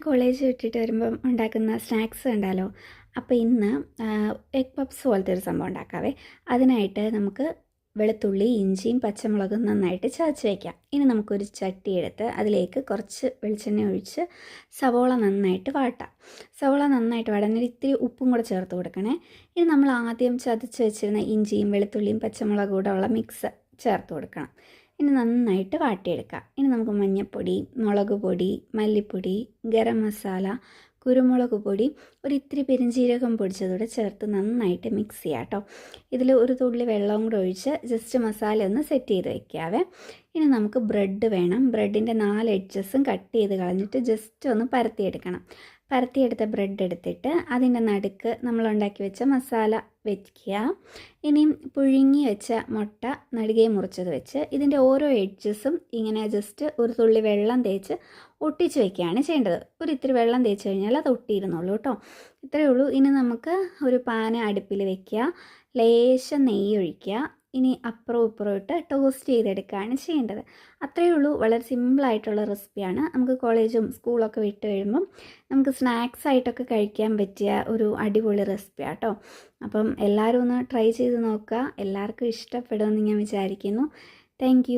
College വിട്ടിട്ട് വരുമ്പം ഉണ്ടാക്കുന്ന സ്നാക്സ് ഉണ്ടല്ലോ. അപ്പോൾ ഇന്ന് എഗ് പപ്സ് പോലത്തെ ഒരു സംഭവം ഉണ്ടാക്കാവേ. അതിനായിട്ട് നമുക്ക് വെളുത്തുള്ളി, ഇഞ്ചിയും പച്ചമുളകും നന്നായിട്ട് ചതച്ച് വയ്ക്കാം. ഇനി നമുക്കൊരു ചട്ടി എടുത്ത് അതിലേക്ക് കുറച്ച് വെളിച്ചെണ്ണ ഒഴിച്ച് സവോള നന്നായിട്ട് വാട്ടാം. സവോള നന്നായിട്ട് വാടാൻ ഇത്തിരി ഉപ്പും കൂടെ ചേർത്ത് കൊടുക്കണേ. ഇനി നമ്മൾ ആദ്യം ചതച്ച് വെച്ചിരുന്ന ഇഞ്ചിയും വെളുത്തുള്ളിയും പച്ചമുളകും കൂടെ ഉള്ള മിക്സ് ചേർത്ത് കൊടുക്കണം. ഇനി നന്നായിട്ട് വാട്ടിയെടുക്കാം. ഇനി നമുക്ക് മഞ്ഞൾപ്പൊടി, മുളക് പൊടി, മല്ലിപ്പൊടി, ഗരം മസാല, കുരുമുളക് പൊടി, ഇത്തിരി പെരിഞ്ജീരകം പൊടിച്ചതോടെ ചേർത്ത് നന്നായിട്ട് മിക്സ് ചെയ്യാം കേട്ടോ. ഇതിൽ ഒരു തുള്ളി വെള്ളവും കൂടെ ഒഴിച്ച് ജസ്റ്റ് മസാല ഒന്ന് സെറ്റ് ചെയ്ത് വയ്ക്കാവേ. ഇനി നമുക്ക് ബ്രെഡ് വേണം. ബ്രെഡിൻ്റെ 4 എഡ്ജസും കട്ട് ചെയ്ത് കളഞ്ഞിട്ട് ജസ്റ്റ് ഒന്ന് പരത്തിയെടുക്കണം. പരത്തിയെടുത്ത ബ്രെഡ് എടുത്തിട്ട് അതിൻ്റെ നടുക്ക് നമ്മൾ ഉണ്ടാക്കി വെച്ച മസാല വയ്ക്കുക. ഇനിയും പുഴുങ്ങി വെച്ച മുട്ട നടുകെ മുറിച്ചത് വെച്ച് ഇതിൻ്റെ ഓരോ എഡ്ജസും ഇങ്ങനെ ജസ്റ്റ് ഒരു തുള്ളി വെള്ളം തേച്ച് ഒട്ടിച്ച് വയ്ക്കുകയാണ് ചെയ്യേണ്ടത്. ഇത്തിരി വെള്ളം തേച്ച് കഴിഞ്ഞാൽ അത് ഒട്ടിയിരുന്നുള്ളൂ കേട്ടോ. ഇത്രയേ ഉള്ളൂ. ഇനി നമുക്ക് ഒരു പാന് അടുപ്പിൽ വയ്ക്കുക, ലേശം നെയ്യ് ഒഴിക്കുക. ഇനി അപ്പുറവും ഇപ്പുറവും ഇട്ട് ടോസ്റ്റ് ചെയ്തെടുക്കുകയാണ് ചെയ്യേണ്ടത്. അത്രയേ ഉള്ളൂ. വളരെ സിമ്പിളായിട്ടുള്ള റെസിപ്പിയാണ്. നമുക്ക് കോളേജും സ്കൂളൊക്കെ വിട്ട് കഴിയുമ്പം നമുക്ക് സ്നാക്സ് ആയിട്ടൊക്കെ കഴിക്കാൻ പറ്റിയ ഒരു അടിപൊളി റെസിപ്പിയാണ് കേട്ടോ. അപ്പം എല്ലാവരും ഒന്ന് ട്രൈ ചെയ്ത് നോക്കുക. എല്ലാവർക്കും ഇഷ്ടപ്പെടുമെന്ന് ഞാൻ വിചാരിക്കുന്നു. താങ്ക്